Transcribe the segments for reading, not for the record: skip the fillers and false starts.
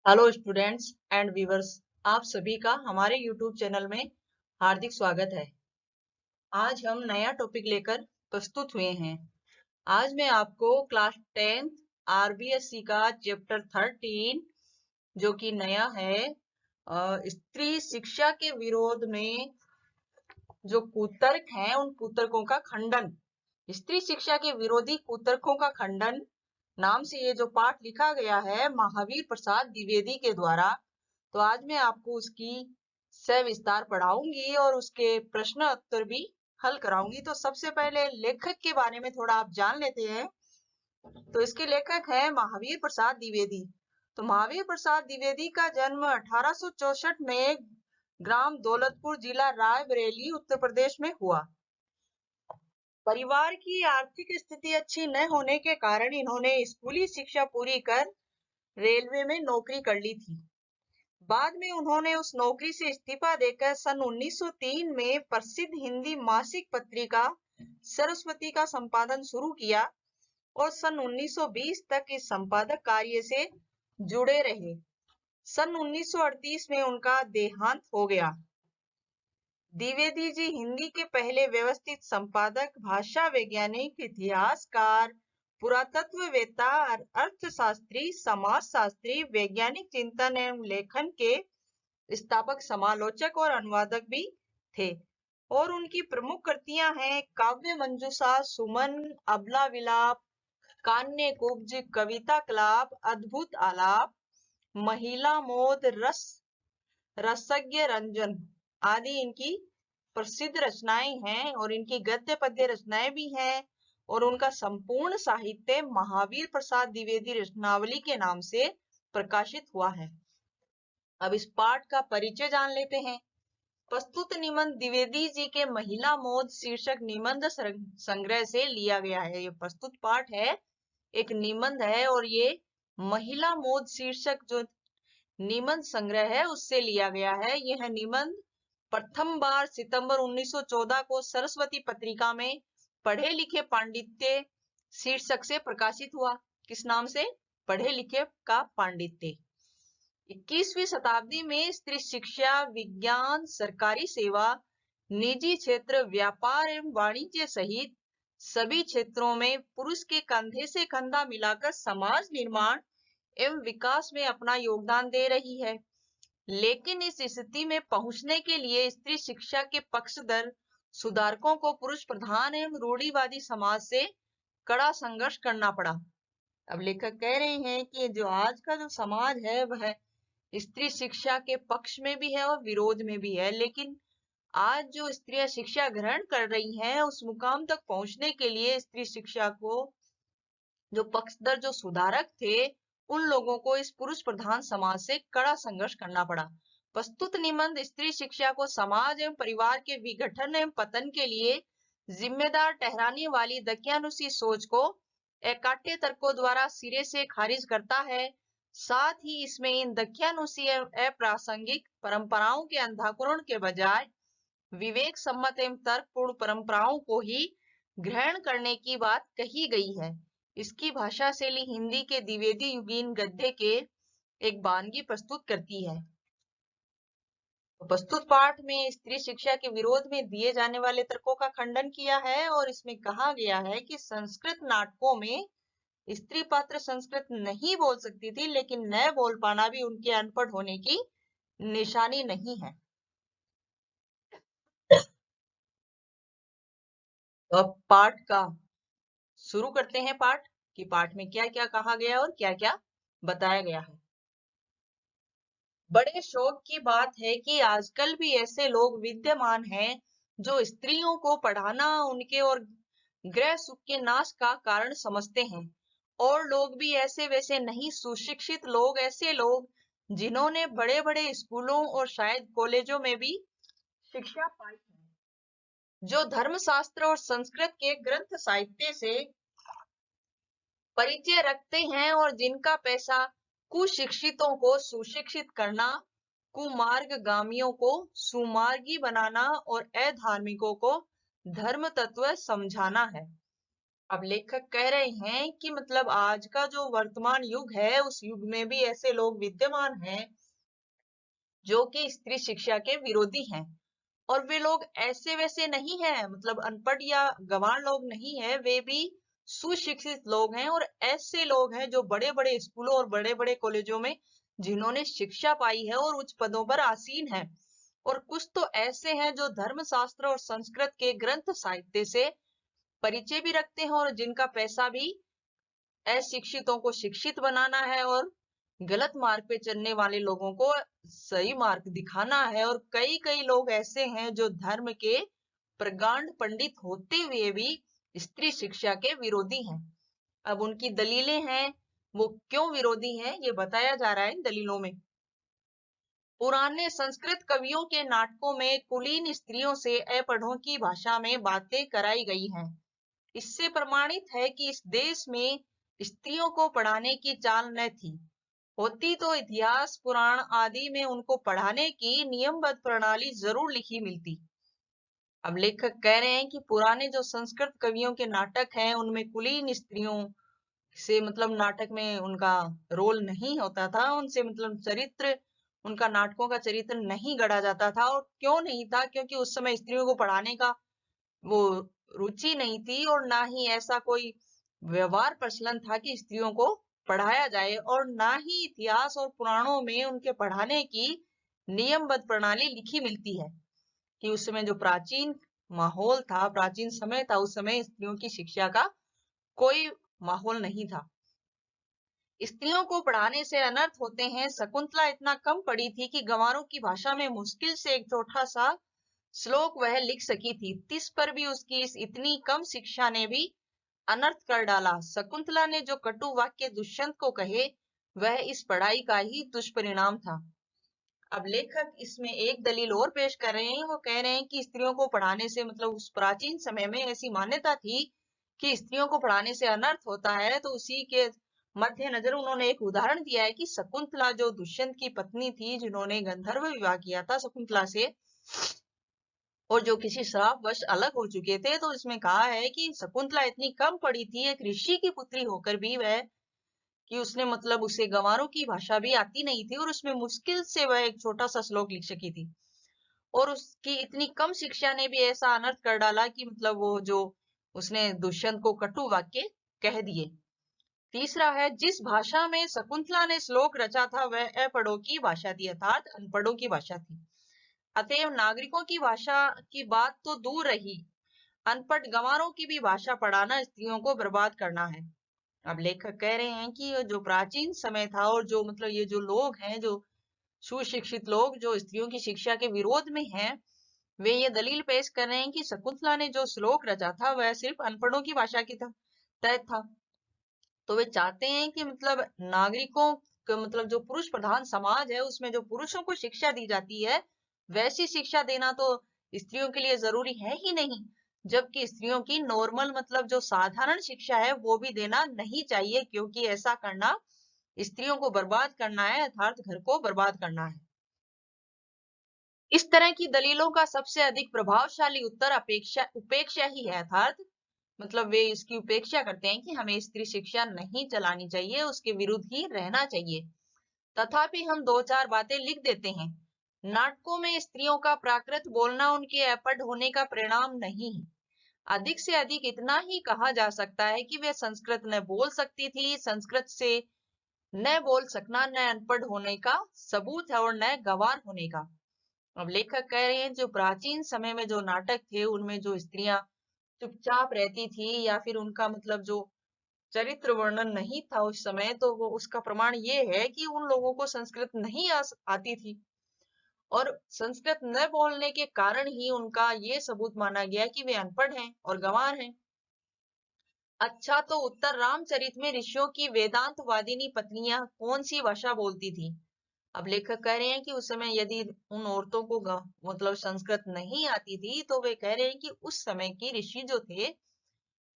Hello students and viewers, आप सभी का हमारे यूट्यूब चैनल में हार्दिक स्वागत है। आज हम नया टॉपिक लेकर प्रस्तुत हुए हैं। आज मैं आपको क्लास 10th आरबीएससी का चैप्टर 13 जो कि नया है, स्त्री शिक्षा के विरोध में जो कुतर्क हैं उन कुतर्कों का खंडन, स्त्री शिक्षा के विरोधी कुतर्कों का खंडन नाम से ये जो पाठ लिखा गया है महावीर प्रसाद द्विवेदी के द्वारा। तो आज मैं आपको उसकी सविस्तार पढ़ाऊंगी और उसके प्रश्न उत्तर भी हल कराऊंगी। तो सबसे पहले लेखक के बारे में थोड़ा आप जान लेते हैं। तो इसके लेखक है महावीर प्रसाद द्विवेदी। तो महावीर प्रसाद द्विवेदी का जन्म 1864 में ग्राम दौलतपुर, जिला रायबरेली, उत्तर प्रदेश में हुआ। परिवार की आर्थिक स्थिति अच्छी न होने के कारण इन्होंने स्कूली शिक्षा पूरी कर रेलवे में नौकरी कर ली थी। बाद में उन्होंने उस नौकरी से इस्तीफा देकर सन 1903 में प्रसिद्ध हिंदी मासिक पत्रिका सरस्वती का संपादन शुरू किया और सन 1920 तक इस संपादक कार्य से जुड़े रहे। सन 1938 में उनका देहांत हो गया। द्विवेदी जी हिंदी के पहले व्यवस्थित संपादक, भाषा वैज्ञानिक, इतिहासकार, पुरातत्ववेत्ता, अर्थशास्त्री, समाजशास्त्री, वैज्ञानिक चिंतन एवं लेखन के स्थापक, समालोचक और अनुवादक भी थे। और उनकी प्रमुख कृतियां हैं काव्य मंजूषा, सुमन, अबला विलाप, कान्य कुब्ज, कविता कलाप, अद्भुत आलाप, महिला मोद, रसज्ञ रंजन आदि इनकी प्रसिद्ध रचनाएं हैं। और इनकी गद्य पद्य रचनाएं भी हैं। और उनका संपूर्ण साहित्य महावीर प्रसाद द्विवेदी रचनावली के नाम से प्रकाशित हुआ है। अब इस पाठ का परिचय जान लेते हैं। प्रस्तुत निबंध द्विवेदी जी के महिला मोद शीर्षक निबंध संग्रह से लिया गया है। ये प्रस्तुत पाठ है, एक निबंध है और ये महिला मोद शीर्षक जो निबंध संग्रह है उससे लिया गया है। यह निबंध प्रथम बार सितंबर 1914 को सरस्वती पत्रिका में पढ़े लिखे पांडित्य शीर्षक से प्रकाशित हुआ। किस नाम से? पढ़े लिखे का पांडित्य। 21वीं शताब्दी में स्त्री शिक्षा, विज्ञान, सरकारी सेवा, निजी क्षेत्र, व्यापार एवं वाणिज्य सहित सभी क्षेत्रों में पुरुष के कंधे से कंधा मिलाकर समाज निर्माण एवं विकास में अपना योगदान दे रही है। लेकिन इस स्थिति में पहुंचने के लिए स्त्री शिक्षा के पक्षधर सुधारकों को पुरुष प्रधान एवं रूढ़िवादी समाज से कड़ा संघर्ष करना पड़ा। अब लेखक कह रहे हैं कि जो आज का जो समाज है वह स्त्री शिक्षा के पक्ष में भी है और विरोध में भी है। लेकिन आज जो स्त्रियां शिक्षा ग्रहण कर रही हैं उस मुकाम तक पहुंचने के लिए स्त्री शिक्षा को जो पक्षधर, जो सुधारक थे, उन लोगों को इस पुरुष प्रधान समाज से कड़ा संघर्ष करना पड़ा। प्रस्तुत निबंध स्त्री शिक्षा को समाज एवं परिवार के विघटन एवं पतन के लिए जिम्मेदार ठहराने वाली दकियानुसी सोच को अकाट्य तर्कों द्वारा सिरे से खारिज करता है। साथ ही इसमें इन दकियानुसी एवं अप्रासंगिक परंपराओं के अंधाकरण के बजाय विवेक सम्मत एवं तर्कपूर्ण परंपराओं को ही ग्रहण करने की बात कही गई है। इसकी भाषा शैली हिंदी के द्विवेदी युगीन गद्य के एक वानगी प्रस्तुत करती है। प्रस्तुत पाठ में स्त्री शिक्षा के विरोध में दिए जाने वाले तर्कों का खंडन किया है और इसमें कहा गया है कि संस्कृत नाटकों में स्त्री पात्र संस्कृत नहीं बोल सकती थी, लेकिन न बोल पाना भी उनके अनपढ़ होने की निशानी नहीं है। तो अब पाठ का शुरू करते हैं। पाठ कि पाठ में क्या क्या कहा गया और क्या क्या बताया गया है। बड़े शौक की बात है कि आजकल भी ऐसे लोग विद्यमान हैं जो स्त्रियों को पढ़ाना उनके और गृह सुख के नाश का कारण समझते हैं। और लोग भी ऐसे वैसे नहीं, सुशिक्षित लोग, ऐसे लोग जिन्होंने बड़े बड़े स्कूलों और शायद कॉलेजों में भी शिक्षा पाई है, जो धर्मशास्त्र और संस्कृत के ग्रंथ साहित्य से परिचय रखते हैं और जिनका पैसा कुशिक्षितों को सुशिक्षित करना, कुमार्गगामियों को सुमार्गी बनाना और अधार्मिकों को धर्म तत्व समझाना है। अब लेखक कह रहे हैं कि मतलब आज का जो वर्तमान युग है उस युग में भी ऐसे लोग विद्यमान हैं जो कि स्त्री शिक्षा के विरोधी हैं। और वे लोग ऐसे वैसे नहीं है, मतलब अनपढ़ या गंवार लोग नहीं है, वे भी सुशिक्षित लोग हैं और ऐसे लोग हैं जो बड़े बड़े स्कूलों और बड़े बड़े कॉलेजों में जिन्होंने शिक्षा पाई है और उच्च पदों पर आसीन है। और कुछ तो ऐसे हैं जो धर्मशास्त्र और संस्कृत के ग्रंथ साहित्य से परिचय भी रखते हैं और जिनका पैसा भी अशिक्षितों को शिक्षित बनाना है और गलत मार्ग पे चलने वाले लोगों को सही मार्ग दिखाना है। और कई कई लोग ऐसे हैं जो धर्म के प्रगाढ़ पंडित होते हुए भी स्त्री शिक्षा के विरोधी हैं। अब उनकी दलीलें हैं, वो क्यों विरोधी हैं ये बताया जा रहा है इन दलीलों में। पुराने संस्कृत कवियों के नाटकों में कुलीन स्त्रियों से अपढ़ों की भाषा में बातें कराई गई हैं। इससे प्रमाणित है कि इस देश में स्त्रियों को पढ़ाने की चाल न थी। होती तो इतिहास पुराण आदि में उनको पढ़ाने की नियमबद्ध प्रणाली जरूर लिखी मिलती। अब लेखक कह रहे हैं कि पुराने जो संस्कृत कवियों के नाटक हैं उनमें कुलीन स्त्रियों से मतलब नाटक में उनका रोल नहीं होता था, उनसे मतलब चरित्र, उनका नाटकों का चरित्र नहीं गढ़ा जाता था। और क्यों नहीं था? क्योंकि उस समय स्त्रियों को पढ़ाने का वो रुचि नहीं थी और ना ही ऐसा कोई व्यवहार प्रचलन था कि स्त्रियों को पढ़ाया जाए, और ना ही इतिहास और पुराणों में उनके पढ़ाने की नियमबद्ध प्रणाली लिखी मिलती है। कि उस समय जो प्राचीन माहौल था, प्राचीन समय था, उस समय स्त्रियों की शिक्षा का कोई माहौल नहीं था। स्त्रियों को पढ़ाने से अनर्थ होते हैं। शकुंतला इतना कम पढ़ी थी कि गंवारों की भाषा में मुश्किल से एक छोटा सा श्लोक वह लिख सकी थी। तिस पर भी उसकी इस इतनी कम शिक्षा ने भी अनर्थ कर डाला। शकुंतला ने जो कटु वाक्य दुष्यंत को कहे वह इस पढ़ाई का ही दुष्परिणाम था। अब लेखक इसमें एक दलील और पेश कर रहे हैं। वो कह रहे हैं कि स्त्रियों को पढ़ाने से मतलब उस प्राचीन समय में ऐसी मान्यता थी कि स्त्रियों को पढ़ाने से अनर्थ होता है। तो उसी के मद्देनजर उन्होंने एक उदाहरण दिया है कि शकुंतला जो दुष्यंत की पत्नी थी, जिन्होंने गंधर्व विवाह किया था शकुंतला से और जो किसी श्रापवश अलग हो चुके थे, तो इसमें कहा है कि शकुंतला इतनी कम पढ़ी थी, एक ऋषि की पुत्री होकर भी वह, कि उसने मतलब उसे गंवारों की भाषा भी आती नहीं थी और उसमें मुश्किल से वह एक छोटा सा श्लोक लिख सकी थी। और उसकी इतनी कम शिक्षा ने भी ऐसा अनर्थ कर डाला कि मतलब वो जो उसने दुष्यंत को कटु वाक्य कह दिए। तीसरा है, जिस भाषा में शकुंतला ने श्लोक रचा था वह अपढ़ों की भाषा थी, अर्थात अनपढ़ों की भाषा थी। अतएव नागरिकों की भाषा की बात तो दूर रही, अनपढ़ गंवारों की भी भाषा पढ़ाना स्त्रियों को बर्बाद करना है। अब लेखक कह रहे हैं कि जो प्राचीन समय था और जो मतलब ये जो लोग हैं, जो सुशिक्षित लोग जो स्त्रियों की शिक्षा के विरोध में हैं, वे ये दलील पेश कर रहे हैं कि शकुंतला ने जो श्लोक रचा था वह सिर्फ अनपढ़ों की भाषा की तहत था। तो वे चाहते हैं कि मतलब नागरिकों का मतलब जो पुरुष प्रधान समाज है उसमें जो पुरुषों को शिक्षा दी जाती है वैसी शिक्षा देना तो स्त्रियों के लिए जरूरी है ही नहीं, जबकि स्त्रियों की नॉर्मल मतलब जो साधारण शिक्षा है वो भी देना नहीं चाहिए, क्योंकि ऐसा करना स्त्रियों को बर्बाद करना है, अर्थात घर को बर्बाद करना है। इस तरह की दलीलों का सबसे अधिक प्रभावशाली उत्तर उपेक्षा ही है, अर्थात मतलब वे इसकी उपेक्षा करते हैं कि हमें स्त्री शिक्षा नहीं चलानी चाहिए, उसके विरुद्ध ही रहना चाहिए। तथापि हम दो चार बातें लिख देते हैं। नाटकों में स्त्रियों का प्राकृत बोलना उनके अपढ़ होने का परिणाम नहीं है। अधिक से अधिक इतना ही कहा जा सकता है कि वे संस्कृत न बोल सकती थी। संस्कृत से न बोल सकना न अनपढ़ होने का सबूत है और न गंवार होने का। अब लेखक कह रहे हैं जो प्राचीन समय में जो नाटक थे उनमें जो स्त्रियां चुपचाप रहती थी या फिर उनका मतलब जो चरित्र वर्णन नहीं था उस समय, तो वो उसका प्रमाण ये है कि उन लोगों को संस्कृत नहीं आती थी और संस्कृत न बोलने के कारण ही उनका ये सबूत माना गया कि वे अनपढ़ हैं और गंवार हैं। अच्छा, तो उत्तर रामचरित में ऋषियों की वेदांतवादिनी पत्नियां कौन सी भाषा बोलती थी? अब लेखक कह रहे हैं कि उस समय यदि उन औरतों को मतलब संस्कृत नहीं आती थी, तो वे कह रहे हैं कि उस समय की ऋषि जो थे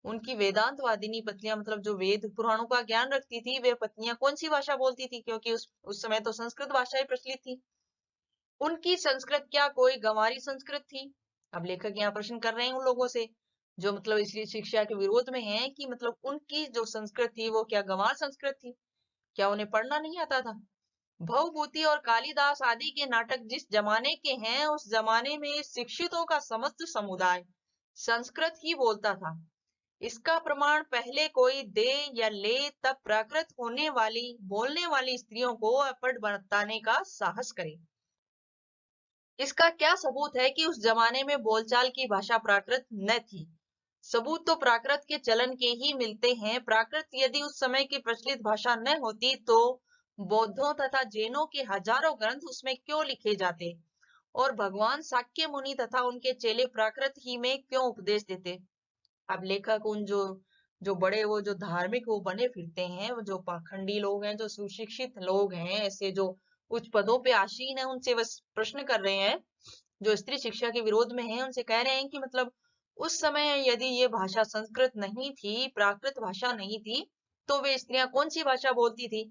उनकी वेदांतवादिनी पत्नियां मतलब जो वेद पुराणों का ज्ञान रखती थी, वे पत्नियां कौन सी भाषा बोलती थी? क्योंकि उस समय तो संस्कृत भाषा ही प्रचलित थी। उनकी संस्कृत क्या कोई गंवारी संस्कृत थी? अब लेखक यहाँ प्रश्न कर रहे हैं उन लोगों से जो मतलब स्त्री शिक्षा के विरोध में हैं कि मतलब उनकी जो संस्कृत थी वो क्या गंवार संस्कृत थी, क्या उन्हें पढ़ना नहीं आता था। भवभूति और कालिदास आदि के नाटक जिस जमाने के हैं, उस जमाने में शिक्षितों का समस्त समुदाय संस्कृत ही बोलता था। इसका प्रमाण पहले कोई दे या ले तब प्राकृत होने वाली बोलने वाली स्त्रियों को अपढ़ बताने का साहस करे। इसका क्या सबूत है कि उस जमाने में बोलचाल की भाषा प्राकृत न थी? सबूत तो प्राकृत के चलन के ही मिलते हैं। प्राकृत यदि उस समय की प्रचलित भाषा न होती तो बौद्धों तथा जैनों के हजारों ग्रंथ उसमें क्यों लिखे जाते और भगवान शाक्य मुनि तथा उनके चेले प्राकृत ही में क्यों उपदेश देते? अब लेखक उन जो बड़े वो जो धार्मिक वो बने फिरते हैं, वो जो पाखंडी लोग हैं, जो सुशिक्षित लोग हैं, ऐसे जो उच्च पदों पे आसीन है, उनसे बस प्रश्न कर रहे हैं, जो स्त्री शिक्षा के विरोध में हैं, उनसे कह रहे हैं कि मतलब उस समय यदि ये भाषा संस्कृत नहीं थी, प्राकृत भाषा नहीं थी, तो वे स्त्रियां कौन सी भाषा बोलती थी?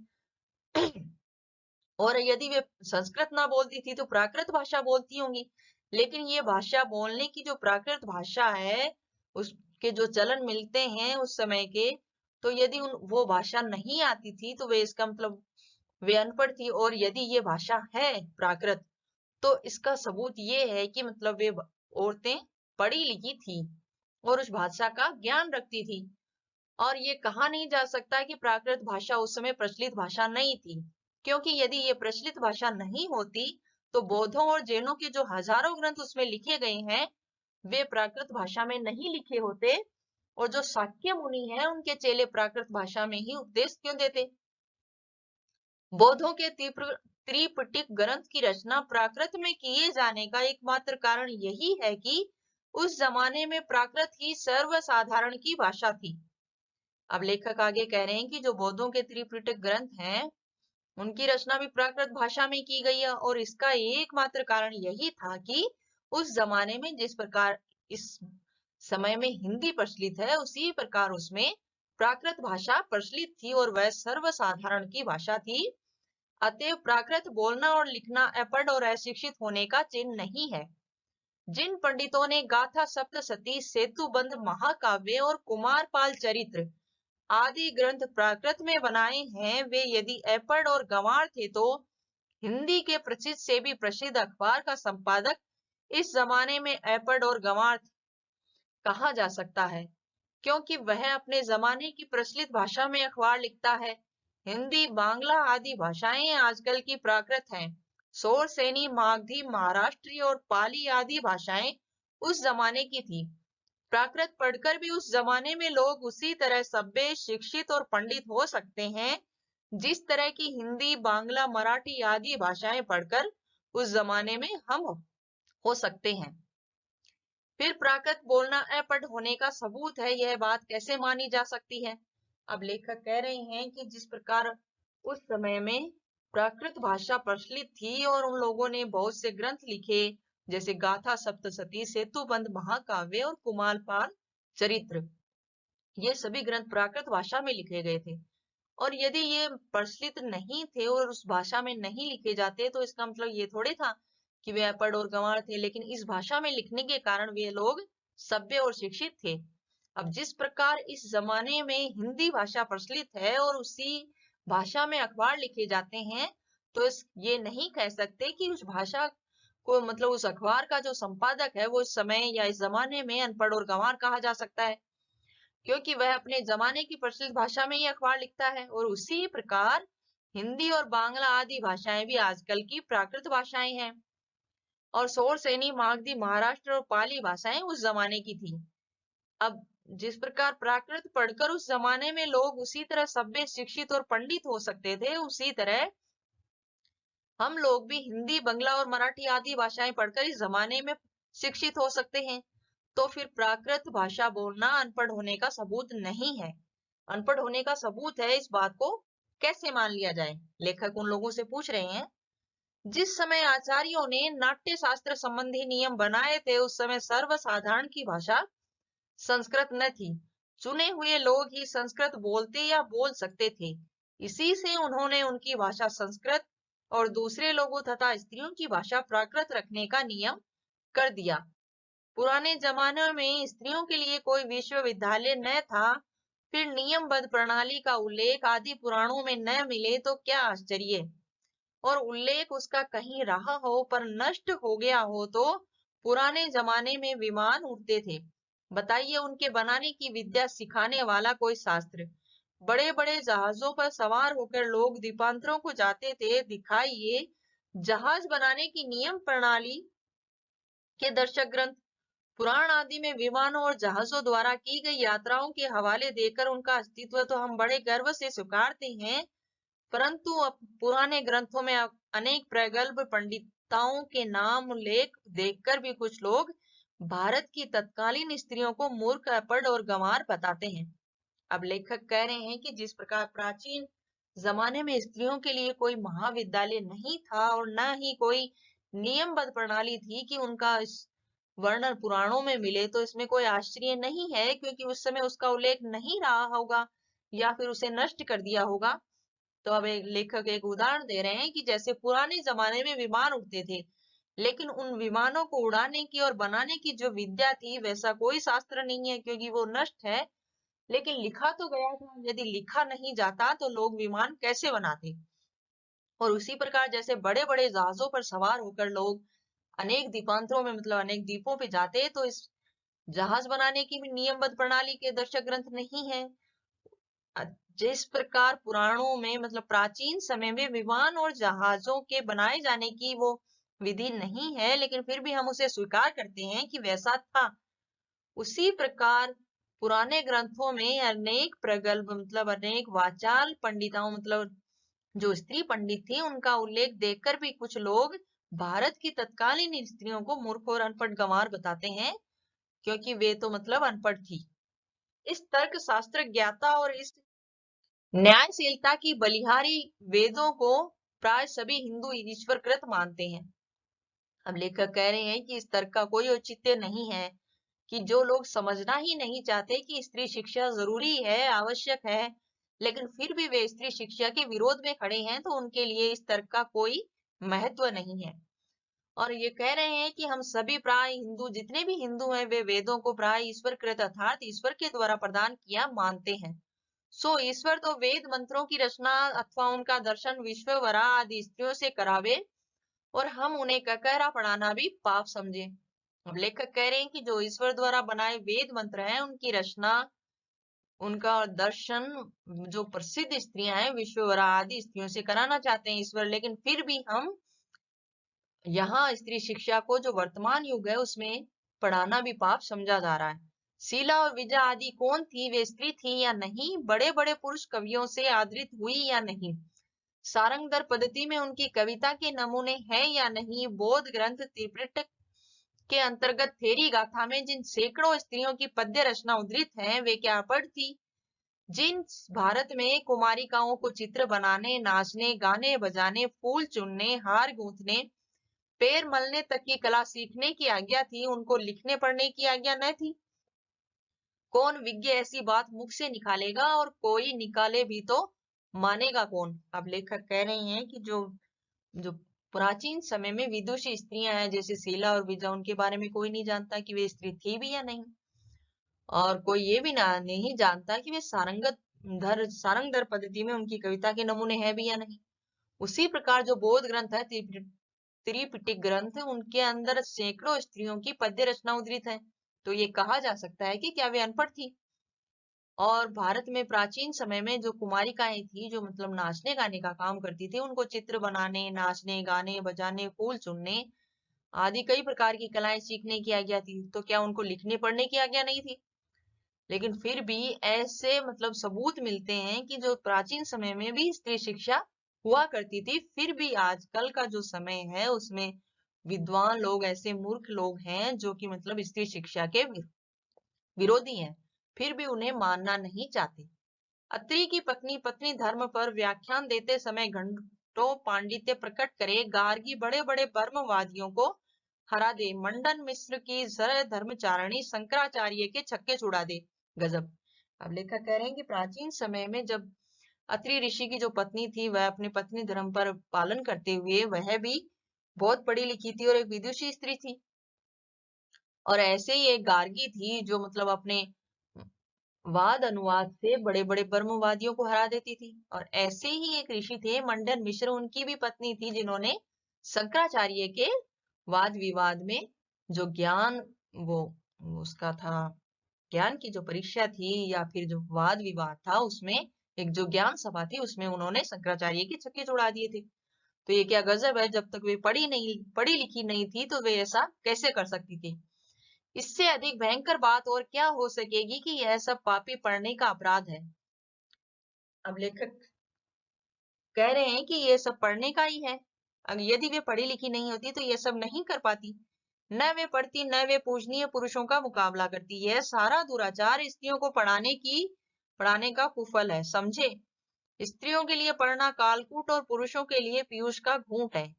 और यदि वे संस्कृत ना बोलती थी तो प्राकृत भाषा बोलती होंगी। लेकिन ये भाषा बोलने की जो प्राकृत भाषा है, उसके जो चलन मिलते हैं उस समय के, तो यदि वो भाषा नहीं आती थी तो वे इसका मतलब वे अनपढ़ थी। और यदि ये भाषा है प्राकृत, तो इसका सबूत ये है कि मतलब वे औरतें पढ़ी लिखी थी और उस भाषा का ज्ञान रखती थी। और ये कहा नहीं जा सकता कि प्राकृत भाषा उस समय प्रचलित भाषा नहीं थी, क्योंकि यदि ये प्रचलित भाषा नहीं होती तो बौद्धों और जैनों के जो हजारों ग्रंथ उसमें लिखे गए हैं, वे प्राकृत भाषा में नहीं लिखे होते। और जो शाक्य मुनि हैं, उनके चेले प्राकृत भाषा में ही उपदेश क्यों देते? बौद्धों के त्रिपिटक ग्रंथ की रचना प्राकृत में किए जाने का एकमात्र कारण यही है कि उस जमाने में प्राकृत ही सर्वसाधारण की भाषा थी। अब लेखक आगे कह रहे हैं कि जो बौद्धों के त्रिपिटक ग्रंथ हैं, उनकी रचना भी प्राकृत भाषा में की गई है और इसका एकमात्र कारण यही था कि उस जमाने में जिस प्रकार इस समय में हिंदी प्रचलित है, उसी प्रकार उसमें प्राकृत भाषा प्रचलित थी और वह सर्वसाधारण की भाषा थी। अतएव प्राकृत बोलना और लिखना अपढ़ और अशिक्षित होने का चिन्ह नहीं है। जिन पंडितों ने गाथा सप्तशती, सेतुबंध महाकाव्य और कुमारपाल चरित्र आदि ग्रंथ प्राकृत में बनाए हैं, वे यदि अपढ़ और गंवार थे तो हिंदी के प्रसिद्ध से भी प्रसिद्ध अखबार का संपादक इस जमाने में अपढ़ और गंवार कहा जा सकता है, क्योंकि वह अपने जमाने की प्रचलित भाषा में अखबार लिखता है। हिंदी, बांग्ला आदि भाषाएं आजकल की प्राकृत हैं। सोरसेनी, मागधी, महाराष्ट्री और पाली आदि भाषाएं उस जमाने की थी। प्राकृत पढ़कर भी उस जमाने में लोग उसी तरह सभ्य, शिक्षित और पंडित हो सकते हैं, जिस तरह की हिंदी, बांग्ला, मराठी आदि भाषाएं पढ़कर उस जमाने में हम हो सकते हैं। फिर प्राकृत बोलना अपढ़ होने का सबूत है, यह बात कैसे मानी जा सकती है? अब लेखक कह रहे हैं कि जिस प्रकार उस समय में प्राकृत भाषा प्रचलित थी और उन लोगों ने बहुत से ग्रंथ लिखे, जैसे गाथा सप्तशती, सेतुबंध महाकाव्य और कुमारपाल चरित्र, ये सभी ग्रंथ प्राकृत भाषा में लिखे गए थे। और यदि ये प्रचलित नहीं थे और उस भाषा में नहीं लिखे जाते, तो इसका मतलब ये थोड़े था कि वे अपढ़ और गंवार थे, लेकिन इस भाषा में लिखने के कारण वे लोग सभ्य और शिक्षित थे। अब जिस प्रकार इस जमाने में हिंदी भाषा प्रचलित है और उसी भाषा में अखबार लिखे जाते हैं, तो ये नहीं कह सकते कि उस भाषा को मतलब उस अखबार का जो संपादक है वो इस समय या इस जमाने में अनपढ़ और गंवार कहा जा सकता है, क्योंकि वह अपने जमाने की प्रचलित भाषा में ही अखबार लिखता है। और उसी प्रकार हिंदी और बांग्ला आदि भाषाएं भी आजकल की प्राकृत भाषाएं हैं और सोरसेनी, मागधी, महाराष्ट्र और पाली भाषाएं उस जमाने की थी। अब जिस प्रकार प्राकृत पढ़कर उस जमाने में लोग उसी तरह सभ्य, शिक्षित और पंडित हो सकते थे, उसी तरह हम लोग भी हिंदी, बंगला और मराठी आदि भाषाएं पढ़कर इस जमाने में शिक्षित हो सकते हैं। तो फिर प्राकृत भाषा बोलना अनपढ़ होने का सबूत नहीं है। अनपढ़ होने का सबूत है, इस बात को कैसे मान लिया जाए? लेखक उन लोगों से पूछ रहे हैं, जिस समय आचार्यों ने नाट्य शास्त्र संबंधी नियम बनाए थे, उस समय सर्वसाधारण की भाषा संस्कृत न थी। चुने हुए लोग ही संस्कृत बोलते या बोल सकते थे। इसी से उन्होंने उनकी भाषा संस्कृत और दूसरे लोगों तथा स्त्रियों की भाषा प्राकृत रखने का नियम कर दिया। पुराने जमाने में स्त्रियों के लिए कोई विश्वविद्यालय न था, फिर नियमबद्ध प्रणाली का उल्लेख आदि पुराणों में न मिले तो क्या आश्चर्य। और उल्लेख उसका कहीं रहा हो पर नष्ट हो गया हो तो पुराने जमाने में विमान उड़ते थे, बताइए उनके बनाने की विद्या सिखाने वाला कोई शास्त्र। बड़े बड़े जहाजों पर सवार होकर लोग द्वीपांतरों को जाते थे, दिखाइए जहाज बनाने की नियम प्रणाली के दर्शक ग्रंथ। पुराण आदि में विमानों और जहाजों द्वारा की गई यात्राओं के हवाले देकर उनका अस्तित्व तो हम बड़े गर्व से स्वीकारते हैं, परंतु अब पुराने ग्रंथों में अनेक प्रगल्भ पंडिताओं के नाम उल्लेख देखकर भी कुछ लोग भारत की तत्कालीन स्त्रियों को मूर्ख, अपढ़ और गंवार बताते हैं। अब लेखक कह रहे हैं कि जिस प्रकार प्राचीन जमाने में स्त्रियों के लिए कोई महाविद्यालय नहीं था और न ही कोई नियमबद्ध प्रणाली थी कि उनका इस वर्णन पुराणों में मिले, तो इसमें कोई आश्चर्य नहीं है, क्योंकि उस समय उसका उल्लेख नहीं रहा होगा या फिर उसे नष्ट कर दिया होगा। तो अब एक लेखक एक उदाहरण दे रहे हैं कि जैसे पुराने जमाने में विमान उड़ते थे, लेकिन उन विमानों को उड़ाने की और बनाने की जो विद्या थी वैसा कोई शास्त्र नहीं है, क्योंकि वो नष्ट है। लेकिन लिखा तो गया था, यदि लिखा नहीं जाता तो लोग विमान कैसे बनाते। और उसी प्रकार जैसे बड़े बड़े जहाजों पर सवार होकर लोग अनेक द्वीपांतरों में मतलब अनेक द्वीपों पे जाते, तो इस जहाज बनाने की भी नियमबद्ध प्रणाली के दर्शक ग्रंथ नहीं है। जिस प्रकार पुराणों में मतलब प्राचीन समय में विमान और जहाजों के बनाए जाने की वो विधि नहीं है, लेकिन फिर भी हम उसे स्वीकार करते हैं कि वैसा था, उसी प्रकार पुराने ग्रंथों में अनेक प्रगल्भ मतलब अनेक वाचाल पंडिताओं मतलब जो स्त्री पंडित थी उनका उल्लेख देखकर भी कुछ लोग भारत की तत्कालीन स्त्रियों को मूर्ख और अनपढ़ गंवार बताते हैं, क्योंकि वे तो मतलब अनपढ़ थी। इस तर्क शास्त्र ज्ञाता और इस न्यायशीलता की बलिहारी वेदों को प्राय सभी हिंदू ईश्वरकृत मानते हैं। अब लेखक कह रहे हैं कि इस तर्क का कोई औचित्य नहीं है कि जो लोग समझना ही नहीं चाहते कि स्त्री शिक्षा जरूरी है, आवश्यक है, लेकिन फिर भी वे स्त्री शिक्षा के विरोध में खड़े हैं, तो उनके लिए इस तर्क का कोई महत्व नहीं है। और ये कह रहे हैं कि हम सभी प्राय हिंदू, जितने भी हिंदू हैं, वे वेदों को प्राय ईश्वर कृत अर्थात ईश्वर के द्वारा प्रदान किया मानते हैं। सो ईश्वर तो वेद मंत्रों की रचना अथवा उनका दर्शन विश्ववरा आदि स्त्रियों से करावे और हम उन्हें ककहरा पढ़ाना भी पाप समझे। अब लेखक कह रहे हैं कि जो ईश्वर द्वारा बनाए वेद मंत्र हैं उनकी रचना, उनका दर्शन जो प्रसिद्ध स्त्रियां हैं विश्ववरा आदि स्त्रियों से कराना चाहते हैं ईश्वर, लेकिन फिर भी हम यहाँ स्त्री शिक्षा को जो वर्तमान युग है उसमें पढ़ाना भी पाप समझा जा रहा है। शीला और विजा आदि कौन थी, वे स्त्री थी या नहीं, बड़े बड़े पुरुष कवियों से आदृत हुई या नहीं, सारंगधर पद्धति में उनकी कविता के नमूने हैं या नहीं, बौद्ध ग्रंथ त्रिपिटक के अंतर्गत थेरी गाथा में जिन सैकड़ों स्त्रियों की पद्य रचना उद्धृत है वे क्या अपढ़ थी। जिन भारत में कुमारिकाओं को चित्र बनाने, नाचने, गाने बजाने, फूल चुनने, हार गूंथने, पैर मलने तक की कला सीखने की आज्ञा थी, उनको लिखने पढ़ने की आज्ञा न थी। कौन विज्ञ ऐसी बात मुख से निकालेगा, और कोई निकाले भी तो मानेगा कौन। अब लेखक कह रहे हैं कि जो जो प्राचीन समय में विदुषी स्त्रियां हैं जैसे शीला और विजा, उनके बारे में कोई नहीं जानता कि वे स्त्री थी भी या नहीं, और कोई ये भी नहीं जानता कि वे सारंगधर पद्धति में उनकी कविता के नमूने हैं भी या नहीं। उसी प्रकार जो बौद्ध ग्रंथ है त्रिपिटक ग्रंथ, उनके अंदर सैकड़ों स्त्रियों की पद्य रचना उद्धृत है, तो ये कहा जा सकता है कि क्या वे अनपढ़ थी। और भारत में प्राचीन समय में जो कुमारिकाएं थी जो मतलब नाचने गाने का काम करती थी, उनको चित्र बनाने, नाचने, गाने बजाने, फूल चुनने आदि कई प्रकार की कलाएं सीखने की आज्ञा थी, तो क्या उनको लिखने पढ़ने की आज्ञा नहीं थी। लेकिन फिर भी ऐसे मतलब सबूत मिलते हैं कि जो प्राचीन समय में भी स्त्री शिक्षा हुआ करती थी, फिर भी आजकल का जो समय है उसमें विद्वान लोग, ऐसे मूर्ख लोग हैं जो कि मतलब स्त्री शिक्षा के विरोधी हैं, फिर भी उन्हें मानना नहीं चाहते। अत्रि की पत्नी पत्नी धर्म पर व्याख्यान देते समय घंटों पांडित्य प्रकट करे, गार्गी बड़े बड़े ब्रह्मवादियों को हरा दे, मंडन मिश्र की सरल धर्मचारिणी शंकराचार्य के छक्के छुड़ा दे। गजब। अब लेखक कह रहे हैं कि प्राचीन समय में जब अत्रि ऋषि की जो पत्नी थी वह अपने पत्नी धर्म पर पालन करते हुए वह भी बहुत पढ़ी लिखी थी और एक विदुषी स्त्री थी, और ऐसे ही एक गार्गी थी जो मतलब अपने वाद अनुवाद से बड़े बड़े ब्रह्मवादियों को हरा देती थी। और ऐसे ही एक ऋषि थे मंडन मिश्र, उनकी भी पत्नी थी जिन्होंने शंकराचार्य के वाद विवाद में जो ज्ञान वो उसका था, ज्ञान की जो परीक्षा थी या फिर जो वाद विवाद था उसमें एक जो ज्ञान सभा थी उसमें उन्होंने शंकराचार्य की चक्के छुड़ा दिए थे। तो ये क्या गजब है, जब तक वे पढ़ी लिखी नहीं थी तो वे ऐसा कैसे कर सकती थी। इससे अधिक भयंकर बात और क्या हो सकेगी कि यह सब पापी पढ़ने का अपराध है। अब लेखक कह रहे हैं कि ये सब पढ़ने का ही है। अगर यदि वे पढ़ी लिखी नहीं होती तो ये सब नहीं कर पाती। न वे पढ़ती न वे पूजनीय पुरुषों का मुकाबला करती। यह सारा दुराचार स्त्रियों को पढ़ाने का कुफल है, समझे। स्त्रियों के लिए पढ़ना कालकूट और पुरुषों के लिए पीयूष का घूंट है।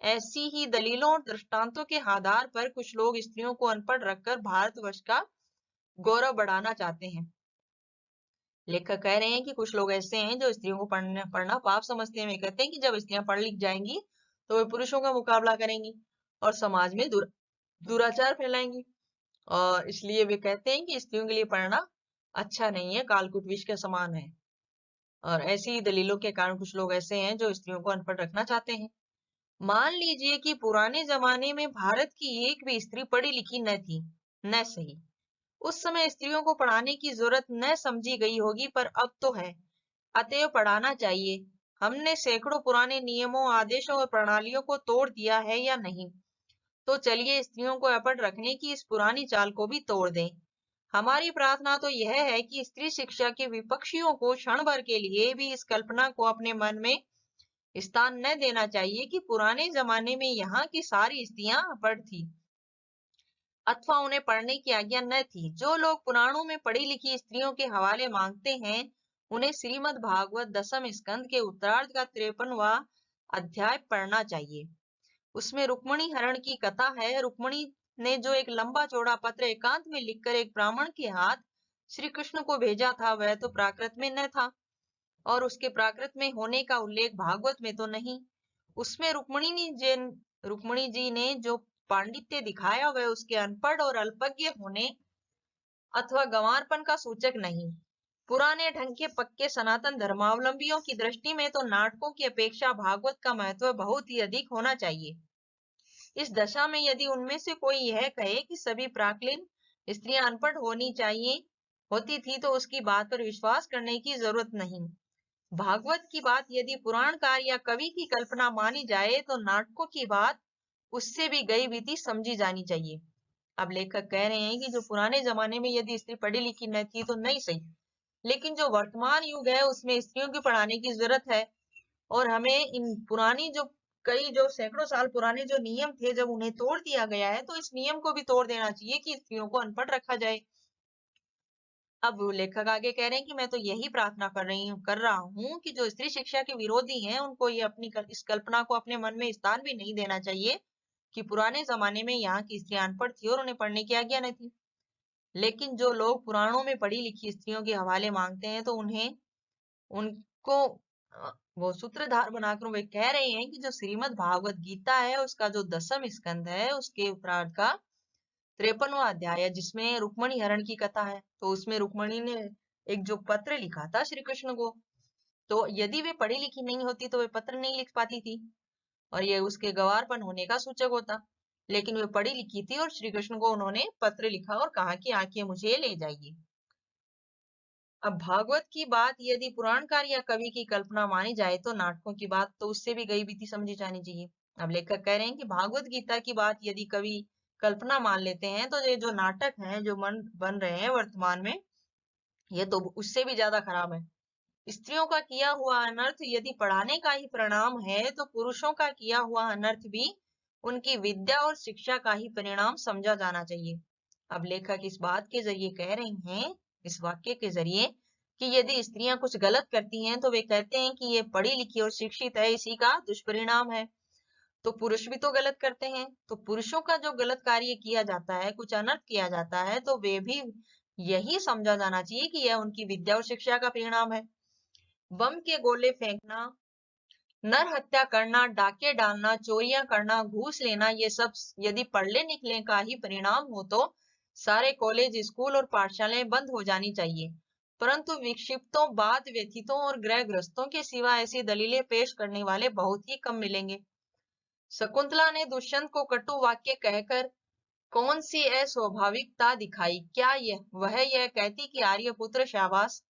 ऐसी ही दलीलों और दृष्टांतों के आधार पर कुछ लोग स्त्रियों को अनपढ़ रखकर भारतवर्ष का गौरव बढ़ाना चाहते हैं। लेखक कह रहे हैं कि कुछ लोग ऐसे हैं जो स्त्रियों को पढ़ना पाप समझते हैं। वे कहते हैं कि जब स्त्रियां पढ़ लिख जाएंगी तो वे पुरुषों का मुकाबला करेंगी और समाज में दुराचार फैलाएंगी, और इसलिए वे कहते हैं कि स्त्रियों के लिए पढ़ना अच्छा नहीं है, कालकूट विष के समान है। और ऐसी ही दलीलों के कारण कुछ लोग ऐसे हैं जो स्त्रियों को अनपढ़ रखना चाहते हैं। मान लीजिए कि पुराने जमाने में भारत की एक भी स्त्री पढ़ी लिखी न थी, न सही। उस समय स्त्रियों को पढ़ाने की जरूरत न समझी गई होगी, पर अब तो है, अतएव पढ़ाना चाहिए। हमने सैकड़ों पुराने नियमों, आदेशों और प्रणालियों को तोड़ दिया है या नहीं? तो चलिए स्त्रियों को अनपढ़ रखने की इस पुरानी चाल को भी तोड़ दें। हमारी प्रार्थना तो यह है कि स्त्री शिक्षा के विपक्षियों को क्षण भर के लिए भी इस कल्पना को अपने मन में स्थान न देना चाहिए कि पुराने जमाने में यहाँ की सारी स्त्रियां अनपढ़ थी अथवा उन्हें पढ़ने की आज्ञा न थी। जो लोग पुराणों में पढ़ी लिखी स्त्रियों के हवाले मांगते हैं, उन्हें श्रीमद् भागवत दसम स्कंद के उत्तरार्ध का 53वां अध्याय पढ़ना चाहिए। उसमें रुक्मणी हरण की कथा है। रुक्मणी ने जो एक लंबा चौड़ा पत्र एकांत में लिखकर एक ब्राह्मण के हाथ श्री कृष्ण को भेजा था, वह तो प्राकृत में न था और उसके प्राकृत में होने का उल्लेख भागवत में तो नहीं। उसमें रुक्मणी जी ने जो पांडित्य दिखाया वह उसके अनपढ़ और अल्पज्ञ होने अथवा गंवारपन का सूचक नहीं। पुराने ढंग के पक्के सनातन धर्मावलंबियों की दृष्टि में तो नाटकों की अपेक्षा भागवत का महत्व बहुत ही अधिक होना चाहिए। इस दशा में यदि उनमें से कोई यह कहे कि सभी प्राक्लीन स्त्रियां अनपढ़ होती थी तो उसकी बात पर विश्वास करने की जरूरत नहीं। भागवत की बात यदि पुराणकार या कवि की कल्पना मानी जाए तो नाटकों की बात उससे भी गई बीती समझी जानी चाहिए। अब लेखक कह रहे हैं कि जो पुराने जमाने में यदि स्त्री पढ़ी लिखी न थी तो नहीं सही, लेकिन जो वर्तमान युग है उसमें स्त्रियों को पढ़ाने की जरूरत है। और हमें इन पुरानी जो सैकड़ों साल पुराने जो नियम थे, जब उन्हें तोड़ दिया गया है तो इस नियम को भी तोड़ देना चाहिए कि स्त्रियों को अनपढ़ रखा जाए। अब लेखक आगे कह रहे हैं कि मैं तो यही प्रार्थना कर रहा हूँ कि जो स्त्री शिक्षा के विरोधी हैं उनको ये इस कल्पना को अपने मन में स्थान भी नहीं देना चाहिए कि पुराने जमाने में यहाँ की स्त्रियां अनपढ़ थी और उन्हें पढ़ने की आज्ञा नहीं थी। लेकिन जो लोग पुराणों में पढ़ी लिखी स्त्रियों के हवाले मांगते हैं तो उनको वो सूत्रधार बनाकर वे कह रहे हैं कि जो श्रीमद् भागवत गीता है उसका जो दसम स्कंद है उसके उत्तरार्ध का 53वां अध्याय है जिसमें रुक्मणी हरण की कथा है। तो उसमें रुक्मणी ने एक जो पत्र लिखा था श्री कृष्ण को, तो यदि वे पढ़ी लिखी नहीं होती तो वे पत्र नहीं लिख पाती थी और ये उसके गंवारपन होने का सूचक होता। लेकिन वे पढ़ी लिखी थी और श्री कृष्ण को उन्होंने पत्र लिखा और कहा कि आके मुझे ले जाइए। अब भागवत की बात यदि पुराणकार या कवि की कल्पना मानी जाए तो नाटकों की बात तो उससे भी गई बीती समझी जानी चाहिए। अब लेखक कह रहे हैं कि भागवत गीता की बात यदि कवि कल्पना मान लेते हैं तो ये जो नाटक हैं जो बन रहे हैं वर्तमान में, ये तो उससे भी ज्यादा खराब है। स्त्रियों का किया हुआ अनर्थ यदि पढ़ाने का ही परिणाम है तो पुरुषों का किया हुआ अनर्थ भी उनकी विद्या और शिक्षा का ही परिणाम समझा जाना चाहिए। अब लेखक इस बात के जरिए कह रहे हैं, इस वाक्य के जरिए, कि यदि स्त्रियां कुछ गलत करती हैं तो वे कहते हैं कि ये पढ़ी लिखी और शिक्षित है, इसी का दुष्परिणाम है। तो पुरुष भी तो गलत करते हैं, तो पुरुषों का जो गलत कार्य किया जाता है, कुछ अनर्थ किया जाता है, तो वे भी यही समझा जाना चाहिए कि यह उनकी विद्या और शिक्षा का परिणाम है। बम के गोले फेंकना नर हत्या करना, डाके डालना, चोरियां करना, घूस लेना, ये सब यदि पढ़ने लिखने का ही परिणाम हो तो सारे कॉलेज, स्कूल और पाठशालाएं बंद हो जानी चाहिए। परंतु विक्षिप्तों, वाद व्यथितों और ग्रहग्रस्तों के सिवा ऐसी दलीलें पेश करने वाले बहुत ही कम मिलेंगे। शकुंतला ने दुष्यंत को कटु वाक्य कहकर कौन सी अस्वाभाविकता दिखाई? क्या वह यह कहती कि आर्यपुत्र शाबाश,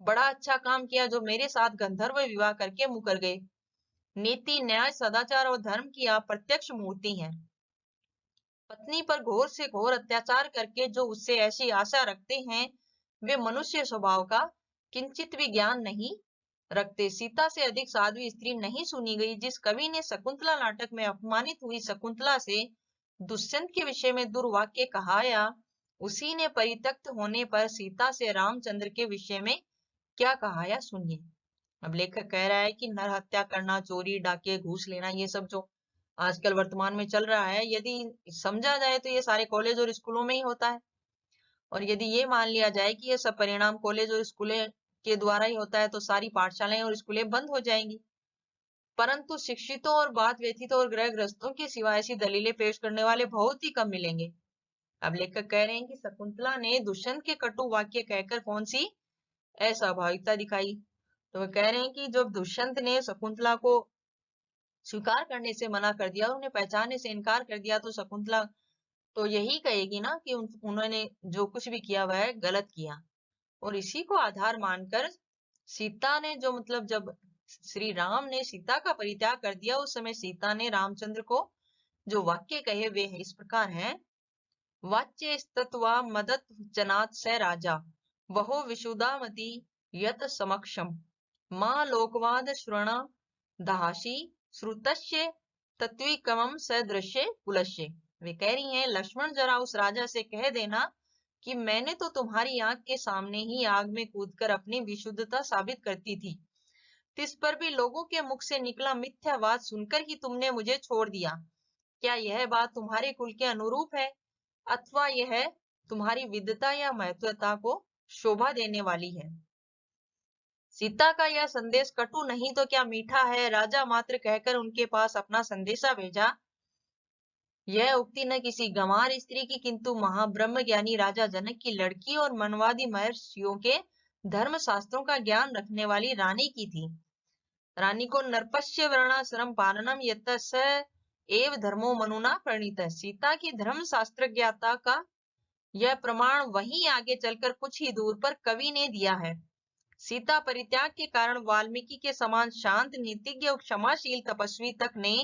बड़ा अच्छा काम किया जो मेरे साथ गंधर्व विवाह करके मुकर गए। नीति, न्याय, सदाचार और धर्म की आप प्रत्यक्ष मूर्ति हैं। पत्नी पर घोर से घोर अत्याचार करके जो उससे ऐसी आशा रखते हैं, वे मनुष्य स्वभाव का किंचित भी ज्ञान नहीं रखते। सीता से अधिक साध्वी स्त्री नहीं सुनी गई। जिस कवि ने शकुंतला नाटक में अपमानित हुई शकुंतला से दुष्यंत के विषय में दुर्वाक्य कहाया, उसी ने परित्यक्त होने पर सीता से रामचंद्र के विषय में क्या कहाया, सुनिए। अब लेखक कह रहा है कि नर हत्या करना, चोरी, डाके, घूस लेना, ये सब जो आजकल वर्तमान में चल रहा है, यदि समझा जाए तो ये सारे कॉलेज और स्कूलों में ही होता है। और यदि ये मान लिया जाए कि ये सब परिणाम कॉलेज और स्कूलें के द्वारा ही होता है तो सारी पाठशालाएं और स्कूलें बंद हो जाएंगी। परंतु शिक्षितों और बात व्यथितों और ग्रहग्रस्तों के सिवा ऐसी दलीलें पेश करने वाले बहुत ही कम मिलेंगे। अब लेखक कह रहे हैं कि शकुंतला ने दुष्यंत के कटु वाक्य कहकर कौन सी अस्वाभाविकता दिखाई? तो वह कह रहे हैं कि जब दुष्यंत ने शकुंतला को स्वीकार करने से मना कर दिया, उन्हें पहचानने से इनकार कर दिया, तो शकुंतला तो यही कहेगी ना कि उन्होंने जो कुछ भी किया वह गलत किया। और इसी को आधार मानकर सीता ने जो मतलब जब श्री राम ने सीता का परित्याग कर दिया, उस समय सीता ने रामचंद्र को जो वाक्य कहे वे इस प्रकार हैं। वाच्य स्तत्वा मदत जनात स राजा, वहो विशुदामति यत समक्षम, मां लोकवाद श्रवण दहासी श्रुतस्य तत्विकमं सदृश्य कुलस्य। वे कह रही हैं, लक्ष्मण जरा उस राजा से कह देना कि मैंने तो तुम्हारी आंख के सामने ही आग में कूदकर अपनी विशुद्धता साबित करती थी, तिस पर भी लोगों के मुख से निकला मिथ्यावाद सुनकर ही तुमने मुझे छोड़ दिया। क्या यह बात तुम्हारे कुल के अनुरूप है, अथवा यह तुम्हारी विद्वता या महत्वता को शोभा देने वाली है? सीता का यह संदेश कटु नहीं तो क्या मीठा है? राजा मात्र कहकर उनके पास अपना संदेशा भेजा। यह उक्ति न किसी गंवार स्त्री की, किंतु महाब्रह्म ज्ञानी राजा जनक की लड़की और मनवादी महर्षियों के धर्म शास्त्रों का ज्ञान रखने वाली रानी की थी। रानी को नरपश्य वर्णाश्रम पालनम यत स एव धर्मो मनुना प्रणीत। सीता की धर्म शास्त्र ज्ञाता का यह प्रमाण वहीं आगे चलकर कुछ ही दूर पर कवि ने दिया है। सीता परित्याग के कारण वाल्मीकि के समान शांत, नीतिज्ञ और क्षमाशील तपस्वी तक ने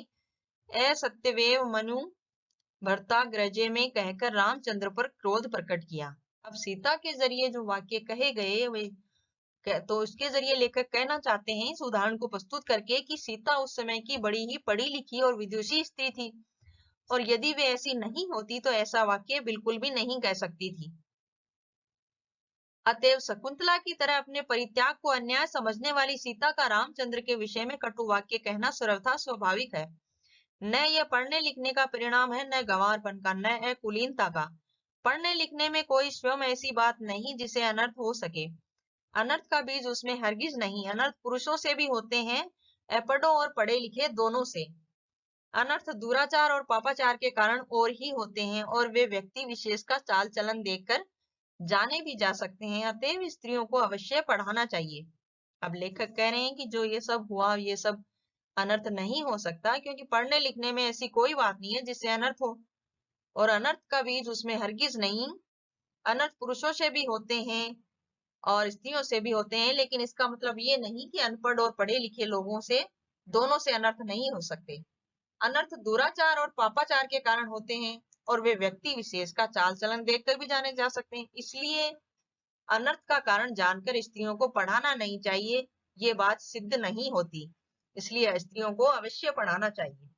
असत्यवेव मनु भर्ताग्रजे में कहकर रामचंद्र पर क्रोध प्रकट किया। अब सीता के जरिए जो वाक्य कहे गए वे तो इसके जरिए लेखक कहना चाहते हैं इस उदाहरण को प्रस्तुत करके कि सीता उस समय की बड़ी ही पढ़ी लिखी और विदुषी स्त्री थी, और यदि वे ऐसी नहीं होती तो ऐसा वाक्य बिल्कुल भी नहीं कह सकती थी। अतएव शकुंतला की तरह अपने परित्याग को अन्याय समझने वाली सीता का रामचंद्र के विषय में कटु वाक्य कहना सर्वथा स्वाभाविक है। न यह पढ़ने लिखने का परिणाम है, न गंवारपन का, न कुलीनता का। पढ़ने लिखने में कोई स्वयं ऐसी बात नहीं जिसे अनर्थ हो सके। अनर्थ का बीज उसमें हरगिज नहीं। अनर्थ पुरुषों से भी होते हैं, अपढ़ों और पढ़े लिखे दोनों से। अनर्थ दुराचार और पापाचार के कारण और ही होते हैं, और वे व्यक्ति विशेष का चाल चलन देखकर जाने भी जा सकते हैं। अतएव स्त्रियों को अवश्य पढ़ाना चाहिए। अब लेखक कह रहे हैं कि जो ये सब हुआ, ये सब अनर्थ नहीं हो सकता, क्योंकि पढ़ने लिखने में ऐसी कोई बात नहीं है जिससे अनर्थ हो, और अनर्थ का बीज उसमें हरगिज नहीं। अनर्थ पुरुषों से भी होते हैं और स्त्रियों से भी होते हैं, लेकिन इसका मतलब ये नहीं कि अनपढ़ और पढ़े लिखे लोगों से दोनों से अनर्थ नहीं हो सकते। अनर्थ दुराचार और पापाचार के कारण होते हैं, और वे व्यक्ति विशेष का चाल चलन देखकर भी जाने जा सकते हैं। इसलिए अनर्थ का कारण जानकर स्त्रियों को पढ़ाना नहीं चाहिए, ये बात सिद्ध नहीं होती। इसलिए स्त्रियों को अवश्य पढ़ाना चाहिए।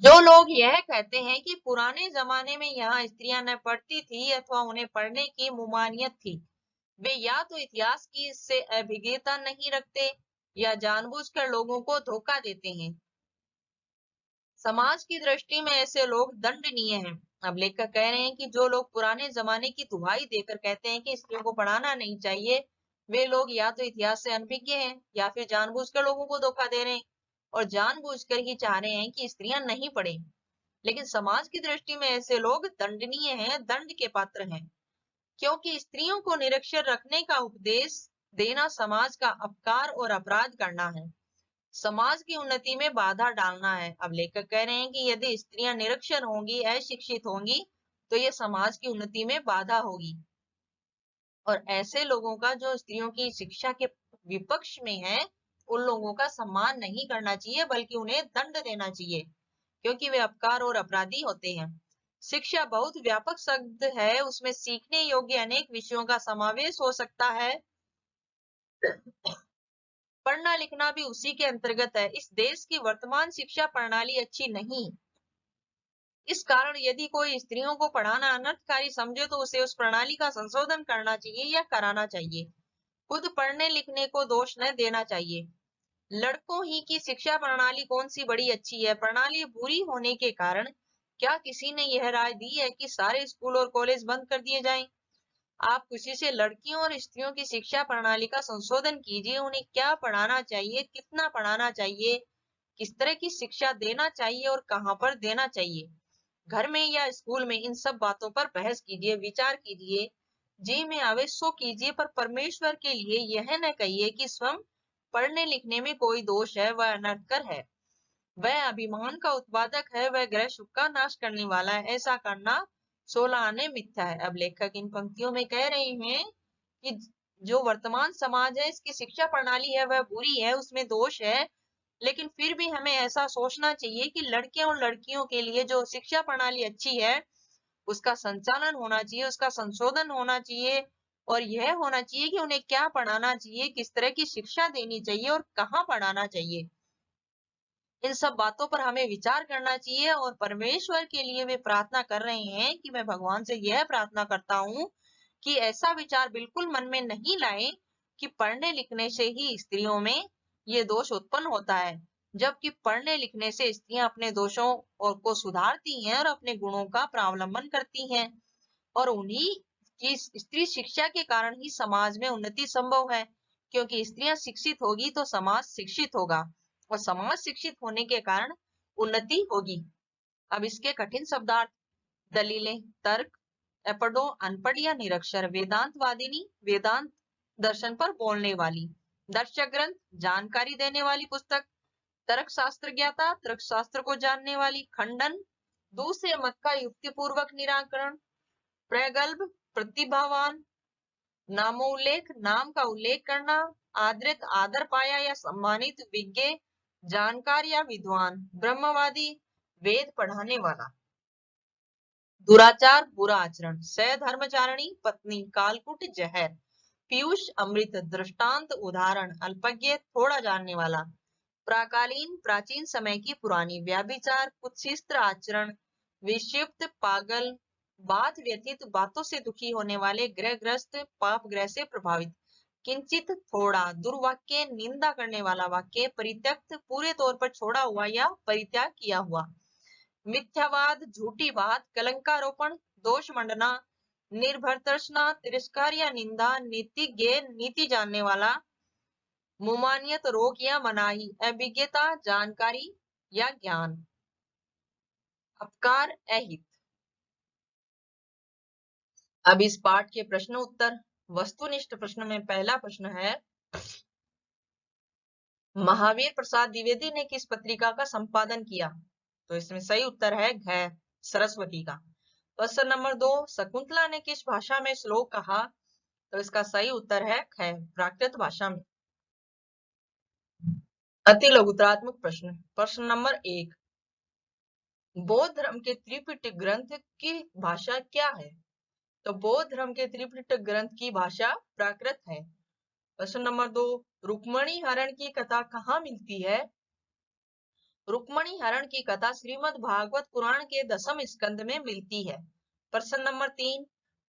जो लोग यह कहते हैं कि पुराने जमाने में यहाँ स्त्रियां न पढ़ती थी अथवा उन्हें पढ़ने की मुमानियत थी, वे या तो इतिहास की इससे अभिज्ञता नहीं रखते या जानबूझकर लोगों को धोखा देते हैं। समाज की दृष्टि में ऐसे लोग दंडनीय हैं। अब लेखक कह रहे हैं कि जो लोग पुराने जमाने की दुहाई देकर कहते हैं कि स्त्रियों को पढ़ाना नहीं चाहिए, वे लोग या तो इतिहास से अनभिज्ञ हैं या फिर जानबूझकर लोगों को धोखा दे रहे हैं और जानबूझकर ही चाह रहे हैं कि स्त्रियां नहीं पढ़ें। लेकिन समाज की दृष्टि में ऐसे लोग दंडनीय हैं, दंड के पात्र हैं, क्योंकि स्त्रियों को निरक्षर रखने का उपदेश देना समाज का अपकार और अपराध करना है, समाज की उन्नति में बाधा डालना है। अब लेखक कह रहे हैं कि यदि स्त्रियां निरक्षर होंगी, अशिक्षित होंगी, तो ये समाज की उन्नति में बाधा होगी और ऐसे लोगों का जो स्त्रियों की शिक्षा के विपक्ष में है, उन लोगों का सम्मान नहीं करना चाहिए बल्कि उन्हें दंड देना चाहिए, क्योंकि वे अपकार और अपराधी होते हैं। शिक्षा बहुत व्यापक शब्द है, उसमें सीखने योग्य अनेक विषयों का समावेश हो सकता है। पढ़ना लिखना भी उसी के अंतर्गत है। इस देश की वर्तमान शिक्षा प्रणाली अच्छी नहीं, इस कारण यदि कोई स्त्रियों को पढ़ाना अनर्थकारी समझे तो उसे उस प्रणाली का संशोधन करना चाहिए या कराना चाहिए। खुद पढ़ने लिखने को दोष न देना चाहिए। लड़कों ही की शिक्षा प्रणाली कौन सी बड़ी अच्छी है? प्रणाली बुरी होने के कारण क्या किसी ने यह राय दी है कि सारे स्कूल और कॉलेज बंद कर दिए जाएं? आप किसी से लड़कियों और स्त्रियों की शिक्षा प्रणाली का संशोधन कीजिए, उन्हें क्या पढ़ाना चाहिए, कितना पढ़ाना चाहिए, किस तरह की शिक्षा देना चाहिए और कहां पर देना चाहिए। घर में या स्कूल में इन सब बातों पर बहस कीजिए, विचार कीजिए, जी में आवे सो कीजिए, पर परमेश्वर के लिए यह न कहिए कि स्वयं पढ़ने लिखने में कोई दोष है, वह अनर्थकर है, वह अभिमान का उत्पादक है, वह ग्रह सुख का नाश करने वाला है, ऐसा करना 16 आने मिथ्या है। अब लेखक इन पंक्तियों में कह रहे हैं कि जो वर्तमान समाज है, इसकी शिक्षा प्रणाली है वह बुरी है, उसमें दोष है, लेकिन फिर भी हमें ऐसा सोचना चाहिए कि लड़के और लड़कियों के लिए जो शिक्षा प्रणाली अच्छी है, उसका संचालन होना चाहिए, उसका संशोधन होना चाहिए और यह होना चाहिए कि उन्हें क्या पढ़ाना चाहिए, किस तरह की शिक्षा देनी चाहिए और कहाँ पढ़ाना चाहिए। इन सब बातों पर हमें विचार करना चाहिए और परमेश्वर के लिए वे प्रार्थना कर रहे हैं कि मैं भगवान से यह प्रार्थना करता हूँ कि ऐसा विचार बिल्कुल मन में नहीं लाए कि पढ़ने लिखने से ही स्त्रियों में ये दोष उत्पन्न होता है, जबकि पढ़ने लिखने से स्त्रियां अपने दोषों और को सुधारती हैं और अपने गुणों का प्रावलंबन करती हैं और उन्हीं की स्त्री शिक्षा के कारण ही समाज में उन्नति संभव है, क्योंकि स्त्रियां शिक्षित होगी तो समाज शिक्षित होगा और समाज शिक्षित होने के कारण उन्नति होगी। अब इसके कठिन शब्दार्थ, दलीलें, तर्क, एपडो अनपढ़ या निरक्षर, वेदांतवादिनी वेदांत दर्शन पर बोलने वाली, दर्शक ग्रंथ जानकारी देने वाली पुस्तक, तर्क शास्त्र ज्ञाता तर्क शास्त्र को जानने वाली, खंडन दूसरे मत का युक्तिपूर्वक निराकरण, प्रगल्भ प्रतिभावान, नामोल्लेख नाम का उल्लेख करना, आदृत आदर पाया या सम्मानित, विज्ञ जानकार या विद्वान, ब्रह्मवादी वेद पढ़ाने वाला, दुराचार बुरा आचरण, सधर्मचारिणी पत्नी, कालकुट जहर, पीयूष अमृत, दृष्टांत उदाहरण, अल्पज्ञ थोड़ा जानने वाला, प्राकालीन प्राचीन समय की पुरानी, व्याभिचार कुत्सित आचरण, विक्षिप्त पागल, बात व्यतीत बातों से दुखी होने वाले, ग्रहग्रस्त पाप ग्रह से प्रभावित, किंचित थोड़ा, दुर्वाक्य निंदा करने वाला वाक्य, परित्यक्त पूरे तौर पर छोड़ा हुआ या परित्याग किया हुआ, मिथ्यावाद झूठी बात, कलंकारोपण दोष मंडना, निर्भरतर्शना तिरस्कार या निंदा, नीतिज्ञ नीति जानने वाला, मुमानियत रोक या मनाही, अभिज्ञता जानकारी या ज्ञान, अपकार अहित। अब इस पाठ के प्रश्न उत्तर, वस्तुनिष्ठ प्रश्न में पहला प्रश्न है, महावीर प्रसाद द्विवेदी ने किस पत्रिका का संपादन किया? तो इसमें सही उत्तर है घ सरस्वती का। प्रश्न नंबर 2, शकुंतला ने किस भाषा में श्लोक कहा? तो इसका सही उत्तर है ख प्राकृत भाषा में। अति लघुतरात्मक प्रश्न, प्रश्न नंबर 1, बौद्ध धर्म के त्रिपिटक ग्रंथ की भाषा क्या है? तो बौद्ध धर्म के त्रिपिटक ग्रंथ की भाषा प्राकृत है। प्रश्न नंबर 2, रुक्मणी हरण की कथा कहाँ मिलती है? रुक्मणी हरण की कथा श्रीमद् भागवत पुराण के 10वें स्कंद में मिलती है। प्रश्न नंबर 3,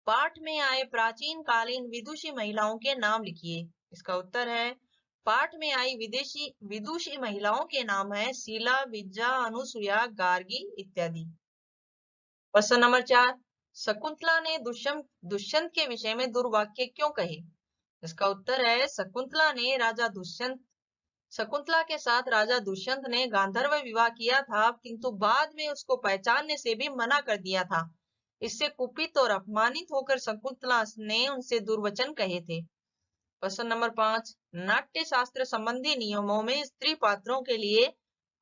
पाठ में आए प्राचीन कालीन विदुषी महिलाओं के नाम लिखिए। इसका उत्तर है, पाठ में आई विदुषी महिलाओं के नाम है शीला, विद्या, अनुसुया, गार्गी इत्यादि। प्रश्न नंबर 4, शकुंतला ने दुष्यंत के विषय में दुर्वाक्य क्यों कहे? इसका उत्तर है शकुंतला के साथ राजा दुष्यंत ने गांधर्व विवाह किया था, किंतु बाद में उसको पहचानने से भी मना कर दिया था। इससे कुपित और अपमानित होकर शकुंतला ने उनसे दुर्वचन कहे थे। प्रश्न नंबर 5, नाट्य शास्त्र संबंधी नियमों में स्त्री पात्रों के लिए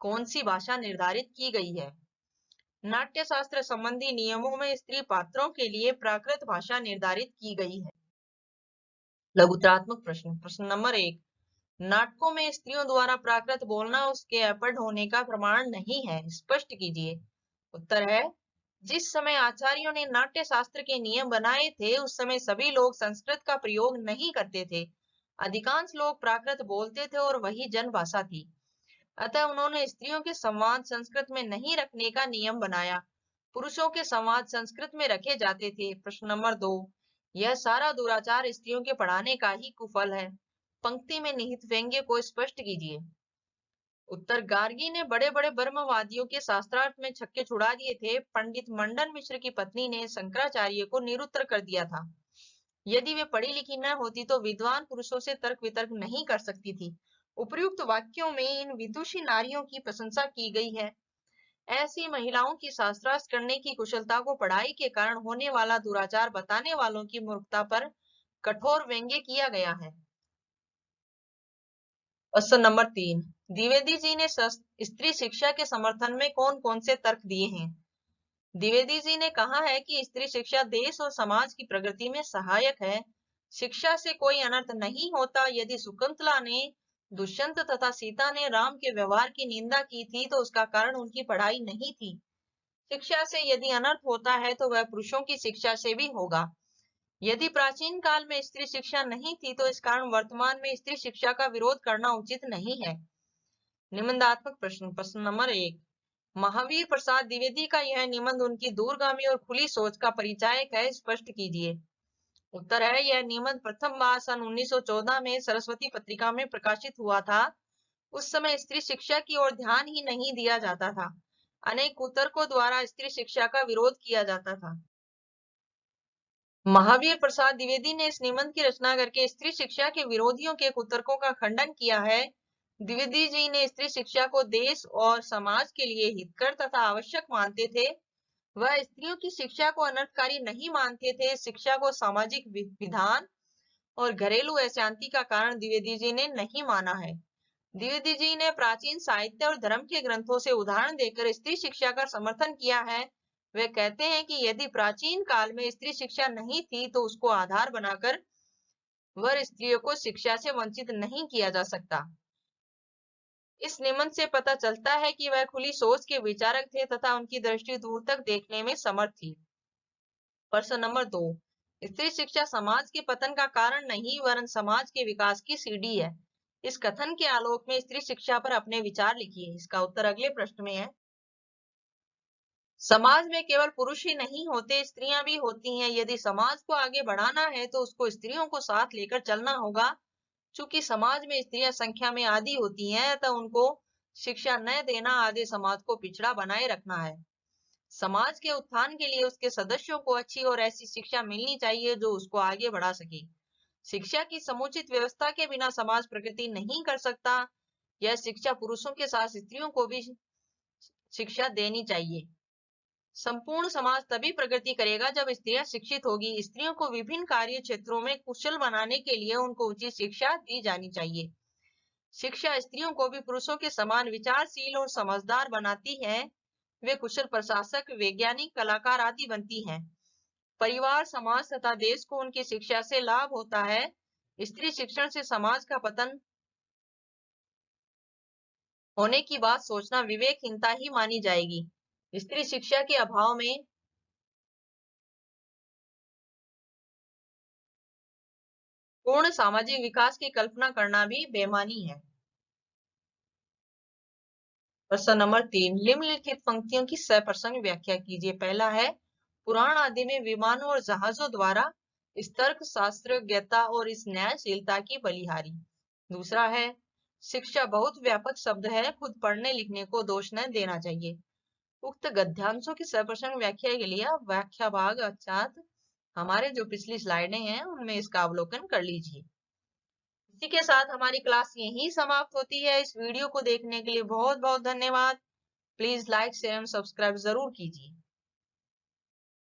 कौन सी भाषा निर्धारित की गई है? नाट्य शास्त्र संबंधी नियमों में स्त्री पात्रों के लिए प्राकृत भाषा निर्धारित की गई है। लघुत्रात्मक प्रश्न। प्रश्न नंबर 1, नाटकों में स्त्रियों द्वारा प्राकृत बोलना उसके अपढ़ होने का प्रमाण नहीं है, स्पष्ट कीजिए। उत्तर है, जिस समय आचार्यों ने नाट्य शास्त्र के नियम बनाए थे उस समय सभी लोग संस्कृत का प्रयोग नहीं करते थे। अधिकांश लोग प्राकृत बोलते थे और वही जनभाषा थी। अतः उन्होंने स्त्रियों के संवाद संस्कृत में नहीं रखने का नियम बनाया। पुरुषों के संवाद संस्कृत में रखे जाते थे। प्रश्न नंबर 2, यह सारा दुराचार स्त्रियों के पढ़ाने का ही कुफल है। पंक्ति में निहित व्यंग्य को स्पष्ट कीजिए। उत्तर, गार्गी ने बड़े बड़े ब्रह्मवादियों के शास्त्रार्थ में छक्के छुड़ा दिए थे। पंडित मंडन मिश्र की पत्नी ने शंकराचार्य को निरुत्तर कर दिया था। यदि वे पढ़ी लिखी न होती तो विद्वान पुरुषों से तर्क वितर्क नहीं कर सकती थी। उपर्युक्त वाक्यों में इन विदुषी नारियों की प्रशंसा की गई है। ऐसी महिलाओं की शास्त्रार्थ करने की कुशलता को पढ़ाई के कारण होने वाला दुराचार बताने वालों की मूर्खता पर कठोर व्यंग्य किया गया है। प्रश्न नंबर 3, द्विवेदी जी ने स्त्री शिक्षा के समर्थन में कौन कौन से तर्क दिए हैं? द्विवेदी जी ने कहा है कि स्त्री शिक्षा देश और समाज की प्रगति में सहायक है। शिक्षा से कोई अनर्थ नहीं होता। यदि शकुंतला ने दुष्यंत तथा सीता ने राम के व्यवहार की निंदा की थी तो उसका कारण उनकी पढ़ाई नहीं थी। शिक्षा से यदि अनर्थ होता है तो वह पुरुषों की शिक्षा से भी होगा। यदि प्राचीन काल में स्त्री शिक्षा नहीं थी तो इस कारण वर्तमान में स्त्री शिक्षा का विरोध करना उचित नहीं है। निबंधात्मक प्रश्न। प्रश्न नंबर 1, महावीर प्रसाद द्विवेदी का यह निबंध उनकी दूरगामी और खुली सोच का परिचायक है, स्पष्ट कीजिए। उत्तर है, यह निबंध प्रथम बार सन 1914 में सरस्वती पत्रिका में प्रकाशित हुआ था। उस समय स्त्री शिक्षा की ओर ध्यान ही नहीं दिया जाता था। अनेक कुतर्कों द्वारा स्त्री शिक्षा का विरोध किया जाता था। महावीर प्रसाद द्विवेदी ने इस निबंध की रचना करके स्त्री शिक्षा के विरोधियों के कुतर्कों का खंडन किया है। द्विवेदी जी ने स्त्री शिक्षा को देश और समाज के लिए हितकर तथा आवश्यक मानते थे। वह स्त्रियों की शिक्षा को अनर्थकारी नहीं मानते थे। शिक्षा को सामाजिक विधान और घरेलू अशांति का कारण द्विवेदी जी ने नहीं माना है। द्विवेदी जी ने प्राचीन साहित्य और धर्म के ग्रंथों से उदाहरण देकर स्त्री शिक्षा का समर्थन किया है। वे कहते हैं कि यदि प्राचीन काल में स्त्री शिक्षा नहीं थी तो उसको आधार बनाकर वर स्त्रियों को शिक्षा से वंचित नहीं किया जा सकता। इस निबंध से पता चलता है कि वह खुली सोच के विचारक थे तथा उनकी दृष्टि दूर तक देखने में समर्थ थी। प्रश्न नंबर 2, स्त्री शिक्षा समाज के पतन का कारण नहीं वरन समाज के विकास की सीढ़ी है। इस कथन के आलोक में स्त्री शिक्षा पर अपने विचार लिखिए। इसका उत्तर अगले प्रश्न में है। समाज में केवल पुरुष ही नहीं होते, स्त्रियां भी होती हैं। यदि समाज को आगे बढ़ाना है तो उसको स्त्रियों को साथ लेकर चलना होगा। चूंकि समाज में स्त्रियां संख्या में आधी होती हैं, तो उनको शिक्षा न देना आधे समाज को पिछड़ा बनाए रखना है। समाज के उत्थान के लिए उसके सदस्यों को अच्छी और ऐसी शिक्षा मिलनी चाहिए जो उसको आगे बढ़ा सके। शिक्षा की समुचित व्यवस्था के बिना समाज प्रगति नहीं कर सकता। यह शिक्षा पुरुषों के साथ स्त्रियों को भी शिक्षा देनी चाहिए। संपूर्ण समाज तभी प्रगति करेगा जब स्त्रियां शिक्षित होगी। स्त्रियों को विभिन्न कार्य क्षेत्रों में कुशल बनाने के लिए उनको उचित शिक्षा दी जानी चाहिए। शिक्षा स्त्रियों को भी पुरुषों के समान विचारशील और समझदार बनाती है। वे कुशल प्रशासक, वैज्ञानिक, कलाकार आदि बनती हैं। परिवार, समाज तथा देश को उनकी शिक्षा से लाभ होता है। स्त्री शिक्षण से समाज का पतन होने की बात सोचना विवेकहीनता ही मानी जाएगी। स्त्री शिक्षा के अभाव में पूर्ण सामाजिक विकास की कल्पना करना भी बेमानी है। प्रश्न नंबर 3, निम्नलिखित पंक्तियों की सप्रसंग व्याख्या कीजिए। पहला है, पुराण आदि में विमानों और जहाजों द्वारा इस तर्क शास्त्रज्ञता और इस न्यायशीलता की बलिहारी। दूसरा है, शिक्षा बहुत व्यापक शब्द है, खुद पढ़ने लिखने को दोष न देना चाहिए। उक्त गद्यांशों की सप्रसंग व्याख्या के लिए आप व्याख्या भाग अर्थात हमारे जो पिछली स्लाइडें हैं उनमें इसका अवलोकन कर लीजिए। इसी के साथ हमारी क्लास यहीं समाप्त होती है। इस वीडियो को देखने के लिए बहुत बहुत धन्यवाद। Please like share and subscribe जरूर कीजिए।